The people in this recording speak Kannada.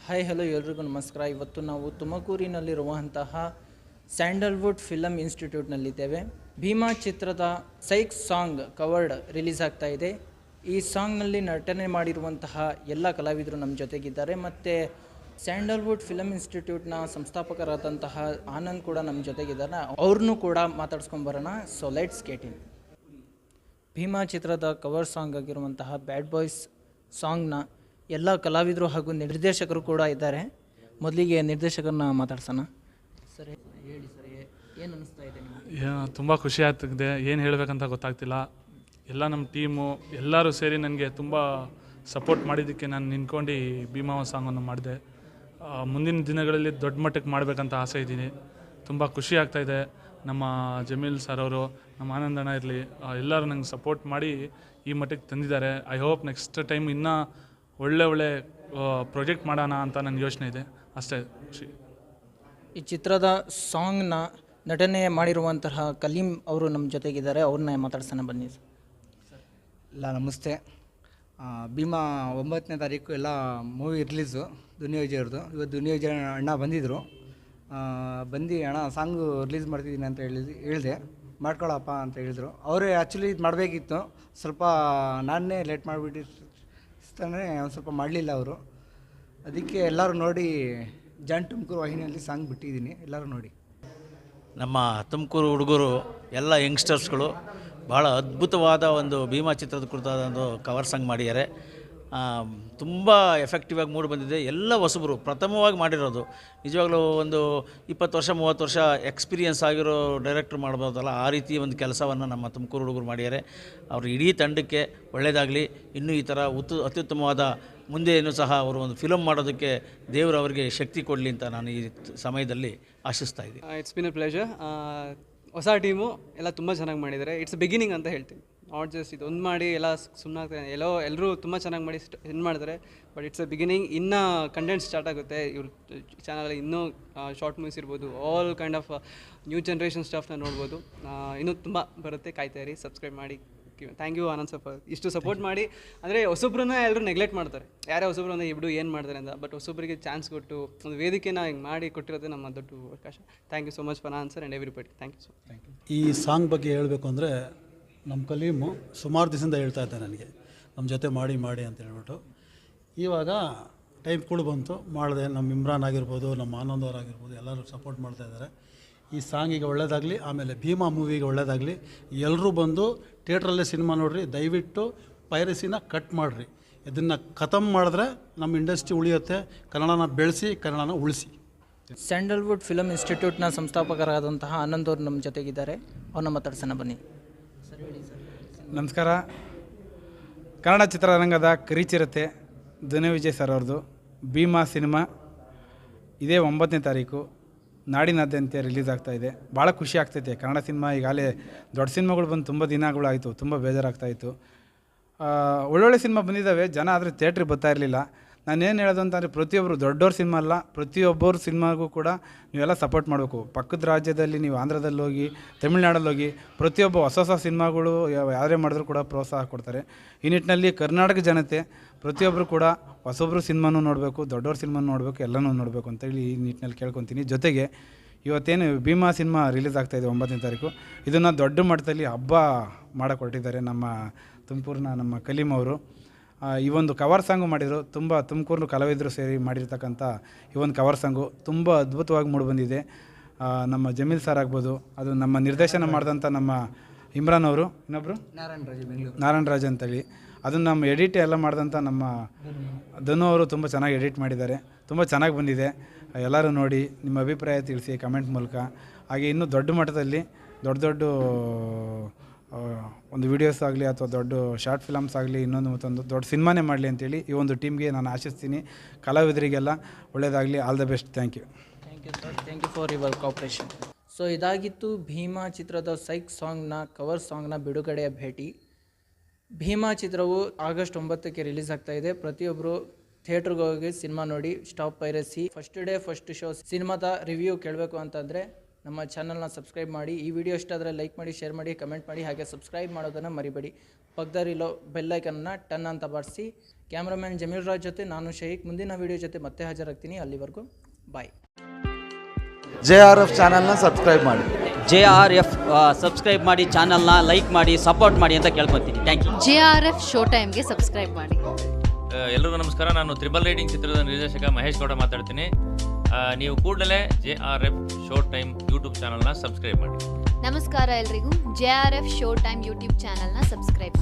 ಹಾಯ್ ಹಲೋ ಎಲ್ರಿಗೂ ನಮಸ್ಕಾರ. ಇವತ್ತು ನಾವು ತುಮಕೂರಿನಲ್ಲಿರುವಂತಹ ಸ್ಯಾಂಡಲ್ವುಡ್ ಫಿಲಮ್ ಇನ್ಸ್ಟಿಟ್ಯೂಟ್ನಲ್ಲಿದ್ದೇವೆ. ಭೀಮಾ ಚಿತ್ರದ ಸೈಕ್ ಸಾಂಗ್ ಕವರ್ಡ್ ರಿಲೀಸ್ ಆಗ್ತಾ ಇದೆ. ಈ ಸಾಂಗ್ನಲ್ಲಿ ನಟನೆ ಮಾಡಿರುವಂತಹ ಎಲ್ಲ ಕಲಾವಿದರು ನಮ್ಮ ಜೊತೆಗಿದ್ದಾರೆ. ಮತ್ತು ಸ್ಯಾಂಡಲ್ವುಡ್ ಫಿಲಮ್ ಇನ್ಸ್ಟಿಟ್ಯೂಟ್ನ ಸಂಸ್ಥಾಪಕರಾದಂತಹ ಆನಂದ್ ಕೂಡ ನಮ್ಮ ಜೊತೆಗಿದ್ದಾರೆ. ಅವ್ರನ್ನೂ ಕೂಡ ಮಾತಾಡ್ಸ್ಕೊಂಬರೋಣ. So let's get in. Bheema ಚಿತ್ರದ ಕವರ್ ಸಾಂಗ್ ಆಗಿರುವಂತಹ ಬ್ಯಾಡ್ ಬಾಯ್ಸ್ ಸಾಂಗ್ನ ಎಲ್ಲ ಕಲಾವಿದರು ಹಾಗೂ ನಿರ್ದೇಶಕರು ಕೂಡ ಇದ್ದಾರೆ. ಮೊದಲಿಗೆ ನಿರ್ದೇಶಕರನ್ನ ಮಾತಾಡ್ಸೋಣ. ಸರ್ ಹೇಳಿ ಸರ್, ಏನು ಅನ್ನಿಸ್ತಾ ಇದೆ ನಿಮಗೆ? ತುಂಬ ಖುಷಿ ಆಗ್ತಿದೆ, ಏನು ಹೇಳಬೇಕಂತ ಗೊತ್ತಾಗ್ತಿಲ್ಲ. ಎಲ್ಲ ನಮ್ಮ ಟೀಮು ಎಲ್ಲರೂ ಸೇರಿ ನನಗೆ ತುಂಬ ಸಪೋರ್ಟ್ ಮಾಡಿದ್ದಕ್ಕೆ ನಾನು ನಿಂತ್ಕೊಂಡು ಭೀಮಾ ಸಾಂಗನ್ನು ಮಾಡಿದೆ. ಮುಂದಿನ ದಿನಗಳಲ್ಲಿ ದೊಡ್ಡ ಮಟ್ಟಕ್ಕೆ ಮಾಡಬೇಕಂತ ಆಸೆ ಇದ್ದೀನಿ. ತುಂಬ ಖುಷಿ ಆಗ್ತಾಯಿದೆ. ನಮ್ಮ ಜಮೀಲ್ ಸರ್ ಅವರು, ನಮ್ಮ ಆನಂದಣ್ಣ ಇರಲಿ, ಎಲ್ಲರೂ ನಂಗೆ ಸಪೋರ್ಟ್ ಮಾಡಿ ಈ ಮಟ್ಟಕ್ಕೆ ತಂದಿದ್ದಾರೆ. ಐ ಹೋಪ್ ನೆಕ್ಸ್ಟ್ ಟೈಮ್ ಇನ್ನೂ ಒಳ್ಳೆ ಪ್ರಾಜೆಕ್ಟ್ ಮಾಡೋಣ ಅಂತ ನನ್ನ ಯೋಚನೆ ಇದೆ. ಅಷ್ಟೇ ಖುಷಿ. ಈ ಚಿತ್ರದ ಸಾಂಗ್ನ ನಟನೆ ಮಾಡಿರುವಂತಹ ಕಲೀಂ ಅವರು ನಮ್ಮ ಜೊತೆಗಿದ್ದಾರೆ. ಅವ್ರನ್ನ ಮಾತಾಡ್ಸೋಣ ಬನ್ನಿ. ಎಲ್ಲ ನಮಸ್ತೆ. ಭೀಮಾ 9ನೇ ತಾರೀಕು ಎಲ್ಲ ಮೂವಿ ರಿಲೀಸು ದುನಿಯಾ ವಿಜಯ್ ಅವ್ರದ್ದು. ಇವತ್ತು ದುನಿಯಾ ವಿಜಯ್ ಅಣ್ಣ ಬಂದಿದ್ದರು. ಬಂದು ಅಣ್ಣ ಸಾಂಗು ರಿಲೀಸ್ ಮಾಡ್ತಿದ್ದೀನಿ ಅಂತ ಹೇಳಿದೆ. ಮಾಡ್ಕೊಳಪ್ಪ ಅಂತ ಹೇಳಿದರು. ಅವರೇ ಆ್ಯಕ್ಚುಲಿ ಇದು ಮಾಡಬೇಕಿತ್ತು, ಸ್ವಲ್ಪ ನಾನೇ ಲೇಟ್ ಮಾಡಿಬಿಟ್ಟಿರ್ತಾನೆ, ಒಂದು ಸ್ವಲ್ಪ ಮಾಡಲಿಲ್ಲ ಅವರು. ಅದಕ್ಕೆ ಎಲ್ಲರೂ ನೋಡಿ ಜಾನ್ ತುಮಕೂರು ವಾಹಿನಿಯಲ್ಲಿ ಸಾಂಗ್ ಬಿಟ್ಟಿದ್ದೀನಿ, ಎಲ್ಲರೂ ನೋಡಿ. ನಮ್ಮ ತುಮಕೂರು ಹುಡುಗರು ಎಲ್ಲ ಯಂಗ್ಸ್ಟರ್ಸ್ಗಳು ಭಾಳ ಅದ್ಭುತವಾದ ಒಂದು ಭೀಮಾ ಚಿತ್ರದ ಕುರಿತಾದ ಒಂದು ಕವರ್ ಸಾಂಗ್ ಮಾಡಿದ್ದಾರೆ. ತುಂಬ ಎಫೆಕ್ಟಿವ್ ಆಗಿ ಮೂಡಿ ಬಂದಿದೆ. ಎಲ್ಲ ಹೊಸಬರು ಪ್ರಥಮವಾಗಿ ಮಾಡಿರೋದು. ನಿಜವಾಗ್ಲೂ ಒಂದು 20 ವರ್ಷ 30 ವರ್ಷ ಎಕ್ಸ್ಪೀರಿಯನ್ಸ್ ಆಗಿರೋ ಡೈರೆಕ್ಟ್ರ್ ಮಾಡ್ಬೋದಲ್ಲ, ಆ ರೀತಿ ಒಂದು ಕೆಲಸವನ್ನು ನಮ್ಮ ತುಮಕೂರು ಹುಡುಗರು ಮಾಡಿದ್ದಾರೆ. ಅವರು ಇಡೀ ತಂಡಕ್ಕೆ ಒಳ್ಳೆಯದಾಗಲಿ. ಇನ್ನೂ ಈ ಥರ ಅತ್ಯುತ್ತಮವಾದ ಮುಂದೆಯೂ ಸಹ ಅವರು ಒಂದು ಫಿಲಮ್ ಮಾಡೋದಕ್ಕೆ ದೇವರು ಅವರಿಗೆ ಶಕ್ತಿ ಕೊಡಲಿ ಅಂತ ನಾನು ಈ ಸಮಯದಲ್ಲಿ ಆಶಿಸ್ತಾ ಇದ್ದೀನಿ. It's been A pleasure. ಹೊಸ ಟೀಮು ಎಲ್ಲ ತುಂಬ ಚೆನ್ನಾಗಿ ಮಾಡಿದ್ದಾರೆ. ಇಟ್ಸ್ ಬಿಗಿನಿಂಗ್ ಅಂತ ಹೇಳ್ತೀನಿ. ನಾಟ್ ಜಸ್ಟ್ ಇದು ಒಂದು ಮಾಡಿ ಎಲ್ಲ ಸುಮ್ಮನೆ ಎಲ್ಲರೂ ತುಂಬ ಚೆನ್ನಾಗಿ ಮಾಡಿ ಏನು ಮಾಡಿದ್ದಾರೆ. But it's a beginning. ಇನ್ನೂ ಕಂಟೆಂಟ್ ಸ್ಟಾರ್ಟ್ ಆಗುತ್ತೆ ಇವ್ರ ಚಾನಲಲ್ಲಿ. ಇನ್ನೂ ಶಾರ್ಟ್ ಮೂವೀಸ್ ಇರ್ಬೋದು, all kind of new generation ಸ್ಟಫ್ನ ನೋಡ್ಬೋದು. ಇನ್ನೂ ತುಂಬ ಬರುತ್ತೆ, ಕಾಯ್ತಾಯಿರಿ, ಸಬ್ಸ್ಕ್ರೈಬ್ ಮಾಡಿ. ಥ್ಯಾಂಕ್ ಯು ಆನಂದ್ ಸರ್, ಇಷ್ಟು ಸಪೋರ್ಟ್ ಮಾಡಿ. ಅಂದರೆ ಹೊಸೊಬ್ರನ್ನ ಎಲ್ಲರೂ ನೆಗ್ಲೆಕ್ಟ್ ಮಾಡ್ತಾರೆ. ಯಾರೇ ಹೊಸೊಬ್ರು ಅಂದರೆ ಇಬ್ರು ಏನು ಮಾಡ್ತಾರೆ ಅಂತ. ಬಟ್ ಹೊಸೊಬ್ಬರಿಗೆ ಚಾನ್ಸ್ ಕೊಟ್ಟು ಒಂದು ವೇದಿಕೆನ ಹಿಂಗೆ ಮಾಡಿ ಕೊಟ್ಟಿರೋದೇ ನಮ್ಮ ದೊಡ್ಡ ಅವಕಾಶ. Thank you so much for answer and everybody. Thank you so much. ಈ ಸಾಂಗ್ ಬಗ್ಗೆ ಹೇಳಬೇಕು ಅಂದರೆ, ನಮ್ಮ ಕಲೀಮು ಸುಮಾರು ದಿವಸದಿಂದ ಹೇಳ್ತಾ ಇದ್ದೆ ನನಗೆ, ನಮ್ಮ ಜೊತೆ ಮಾಡಿ ಅಂತ ಹೇಳ್ಬಿಟ್ಟು. ಇವಾಗ ಟೈಮ್ ಕೂಡ ಬಂತು, ಮಾಡಿದೆ. ನಮ್ಮ ಇಮ್ರಾನ್ ಆಗಿರ್ಬೋದು, ನಮ್ಮ ಆನಂದ್ ಅವರಾಗಿರ್ಬೋದು, ಎಲ್ಲರೂ ಸಪೋರ್ಟ್ ಮಾಡ್ತಾಯಿದ್ದಾರೆ. ಈ ಸಾಂಗಿಗೆ ಒಳ್ಳೆಯದಾಗಲಿ, ಆಮೇಲೆ ಭೀಮಾ ಮೂವಿಗೆ ಒಳ್ಳೆಯದಾಗಲಿ. ಎಲ್ಲರೂ ಬಂದು ಥಿಯೇಟ್ರಲ್ಲೇ ಸಿನಿಮಾ ನೋಡಿರಿ. ದಯವಿಟ್ಟು ಪೈರಸಿನ ಕಟ್ ಮಾಡಿರಿ. ಇದನ್ನು ಖತಮ್ ಮಾಡಿದ್ರೆ ನಮ್ಮ ಇಂಡಸ್ಟ್ರಿ ಉಳಿಯುತ್ತೆ. ಕನ್ನಡನ ಬೆಳೆಸಿ, ಕನ್ನಡನ ಉಳಿಸಿ. ಸ್ಯಾಂಡಲ್ವುಡ್ ಫಿಲಮ್ ಇನ್ಸ್ಟಿಟ್ಯೂಟ್ನ ಸಂಸ್ಥಾಪಕರಾದಂತಹ ಆನಂದ್ ಅವರು ನಮ್ಮ ಜೊತೆಗಿದ್ದಾರೆ. ಅವ್ರನ್ನ ಮಾತಾಡ್ಸೋಣ ಬನ್ನಿ. ನಮಸ್ಕಾರ. ಕನ್ನಡ ಚಿತ್ರರಂಗದ ಕಿರಿಚಿರತೆ ದುನಿಯಾ ವಿಜಯ್ ಸರ್ ಅವ್ರದ್ದು ಭೀಮಾ ಸಿನಿಮಾ ಇದೇ 9ನೇ ತಾರೀಕು ನಾಡಿನಾದ್ಯಂತ ರಿಲೀಸ್ ಆಗ್ತಾಯಿದೆ. ಭಾಳ ಖುಷಿ ಆಗ್ತೈತೆ. ಕನ್ನಡ ಸಿನಿಮಾ ಈಗಾಗಲೇ ದೊಡ್ಡ ಸಿನಿಮಾಗಳು ಬಂದು ತುಂಬ ದಿನಗಳಾಯಿತು, ತುಂಬ ಬೇಜಾರಾಗ್ತಾಯಿತ್ತು. ಒಳ್ಳೊಳ್ಳೆ ಸಿನಿಮಾ ಬಂದಿದ್ದಾವೆ, ಜನ ಆದರೆ ಥಿಯೇಟ್ರಿಗೆ ಬರ್ತಾ ಇರಲಿಲ್ಲ. ನಾನೇನು ಹೇಳೋದು ಅಂತಂದರೆ, ಪ್ರತಿಯೊಬ್ಬರು ದೊಡ್ಡವ್ರ ಸಿನಿಮಾ ಅಲ್ಲ, ಪ್ರತಿಯೊಬ್ಬರು ಸಿನಿಮಾಗೂ ಕೂಡ ನೀವೆಲ್ಲ ಸಪೋರ್ಟ್ ಮಾಡಬೇಕು. ಪಕ್ಕದ ರಾಜ್ಯದಲ್ಲಿ ನೀವು ಆಂಧ್ರದಲ್ಲಿ ಹೋಗಿ, ತಮಿಳ್ನಾಡಲ್ಲಿ ಹೋಗಿ, ಪ್ರತಿಯೊಬ್ಬ ಹೊಸ ಸಿನಿಮಾಗಳು ಯಾರೇ ಮಾಡಿದ್ರು ಕೂಡ ಪ್ರೋತ್ಸಾಹ ಕೊಡ್ತಾರೆ. ಈ ನಿಟ್ಟಿನಲ್ಲಿ ಕರ್ನಾಟಕ ಜನತೆ ಪ್ರತಿಯೊಬ್ಬರು ಕೂಡ ಹೊಸೊಬ್ಬರು ಸಿನಿಮಾನೂ ನೋಡಬೇಕು, ದೊಡ್ಡವ್ರ ಸಿನಿಮಾನು ನೋಡಬೇಕು, ಎಲ್ಲನೂ ನೋಡಬೇಕು ಅಂತೇಳಿ ಈ ನಿಟ್ಟಿನಲ್ಲಿ ಕೇಳ್ಕೊತೀನಿ. ಜೊತೆಗೆ ಇವತ್ತೇನು ಭೀಮಾ ಸಿನಿಮಾ ರಿಲೀಸ್ ಆಗ್ತಾಯಿದೆ 9ನೇ ತಾರೀಕು, ಇದನ್ನು ದೊಡ್ಡ ಮಟ್ಟದಲ್ಲಿ ಹಬ್ಬ ಮಾಡೋಕೆ ಹೊರಟಿದ್ದಾರೆ ನಮ್ಮ ತುಮಕೂರಿನ ನಮ್ಮ ಕಲೀಂ ಅವರು. ಈ ಒಂದು ಕವರ್ ಸಾಂಗು ಮಾಡಿದರು. ತುಂಬ ತುಮಕೂರು ಕಲಾವಿದರು ಸೇರಿ ಮಾಡಿರ್ತಕ್ಕಂಥ ಈ ಒಂದು ಕವರ್ ಸಾಂಗು ತುಂಬ ಅದ್ಭುತವಾಗಿ ಮೂಡಿಬಂದಿದೆ. ನಮ್ಮ ಜಮೀಲ್ ಸರ್ ಆಗ್ಬೋದು, ಅದು ನಮ್ಮ ನಿರ್ದೇಶನ ಮಾಡಿದಂಥ ನಮ್ಮ ಇಮ್ರಾನ್ ಅವರು, ಇನ್ನೊಬ್ಬರು ನಾರಾಯಣ ರಾಜ್ ಅಂತೇಳಿ, ಅದನ್ನು ನಮ್ಮ ಎಡಿಟ್ ಎಲ್ಲ ಮಾಡಿದಂಥ ನಮ್ಮ ಧನು ಅವರು ತುಂಬ ಚೆನ್ನಾಗಿ ಎಡಿಟ್ ಮಾಡಿದ್ದಾರೆ. ತುಂಬ ಚೆನ್ನಾಗಿ ಬಂದಿದೆ. ಎಲ್ಲರೂ ನೋಡಿ ನಿಮ್ಮ ಅಭಿಪ್ರಾಯ ತಿಳಿಸಿ ಕಮೆಂಟ್ ಮೂಲಕ. ಹಾಗೆ ಇನ್ನೂ ದೊಡ್ಡ ಮಟ್ಟದಲ್ಲಿ ದೊಡ್ಡ ಒಂದು ವೀಡಿಯೋಸ್ ಆಗಲಿ ಅಥವಾ ದೊಡ್ಡ ಶಾರ್ಟ್ ಫಿಲಮ್ಸ್ ಆಗಲಿ, ಇನ್ನೊಂದು ಮತ್ತೊಂದು ದೊಡ್ಡ ಸಿನಿಮಾನೇ ಮಾಡಲಿ ಅಂತೇಳಿ ಈ ಒಂದು ಟೀಮ್ಗೆ ನಾನು ಆಶಿಸ್ತೀನಿ. ಕಲಾವಿದರಿಗೆಲ್ಲ ಒಳ್ಳೆಯದಾಗಲಿ. All the best. Thank you sir. Thank you for your cooperation. So ಇದಾಗಿತ್ತು ಭೀಮಾ ಚಿತ್ರದ ಸೈಕ್ ಸಾಂಗ್ನ ಕವರ್ ಸಾಂಗ್ನ ಬಿಡುಗಡೆಯ ಭೇಟಿ. ಭೀಮಾ ಚಿತ್ರವು ಆಗಸ್ಟ್ 9ಕ್ಕೆ ರಿಲೀಸ್ ಆಗ್ತಾಯಿದೆ. ಪ್ರತಿಯೊಬ್ಬರು ಥಿಯೇಟ್ರಿಗೆ ಹೋಗಿ ಸಿನಿಮಾ ನೋಡಿ. Stop piracy. First day first show ಸಿನಿಮಾದ ರಿವ್ಯೂ ಕೇಳಬೇಕು ಅಂತಂದರೆ ನಮ್ಮ ಚಾನಲ್ನ ಸಬ್ಸ್ಕ್ರೈಬ್ ಮಾಡಿ. ಈ ವಿಡಿಯೋ ಇಷ್ಟ ಆದರೆ ಲೈಕ್ ಮಾಡಿ, ಶೇರ್ ಮಾಡಿ, ಕಮೆಂಟ್ ಮಾಡಿ. ಹಾಗೆ ಸಬ್ಸ್ಕ್ರೈಬ್ ಮಾಡೋದನ್ನು ಮರಿಬೇಡಿ. ಪಕ್ಕದಲ್ಲಿರೋ ಬೆಲ್ಲೈಕನ್ನ ಟನ್ ಅಂತ ಬಾರಿಸಿ ಕ್ಯಾಮ್ರಾಮ್ಯಾನ್ ಜಮೀಲ್ ರಾಜ್ ಜೊತೆ ನಾನು ಶಹೀಕ್. ಮುಂದಿನ ವಿಡಿಯೋ ಜೊತೆ ಮತ್ತೆ ಹಾಜರಾಗ್ತೀನಿ. ಅಲ್ಲಿವರೆಗೂ ಬಾಯ್. JRF ಚಾನಲ್ನ ಸಬ್ಸ್ಕ್ರೈಬ್ ಮಾಡಿ. JRF ಸಬ್ಸ್ಕ್ರೈಬ್ ಮಾಡಿ, ಚಾನಲ್ನ ಲೈಕ್ ಮಾಡಿ, ಸಪೋರ್ಟ್ ಮಾಡಿ ಅಂತ ಕೇಳ್ಕೊತೀನಿ. Thank you. JRF ಶೋ ಟೈಮ್ಗೆ ಸಬ್ಸ್ಕ್ರೈಬ್ ಮಾಡಿ. ಎಲ್ರಿಗೂ ನಮಸ್ಕಾರ. ನಾನು ತ್ರಿಬಲ್ ರೈಡಿಂಗ್ ಚಿತ್ರದ ನಿರ್ದೇಶಕ ಮಹೇಶ್ ಗೌಡ ಮಾತಾಡ್ತೀನಿ. ನೀವು ಕೂಡಲೇ JRF ಶೋ ಟೈಮ್ ಯೂಟ್ಯೂಬ್ ಚಾನಲ್ನ ಸಬ್ಸ್ಕ್ರೈಬ್ ಮಾಡಿ. ನಮಸ್ಕಾರ ಎಲ್ರಿಗೂ. JRF ಶೋ ಟೈಮ್ ಯೂಟ್ಯೂಬ್ ಚಾನಲ್ನ ಸಬ್ಸ್ಕ್ರೈಬ್ ಮಾಡಿ.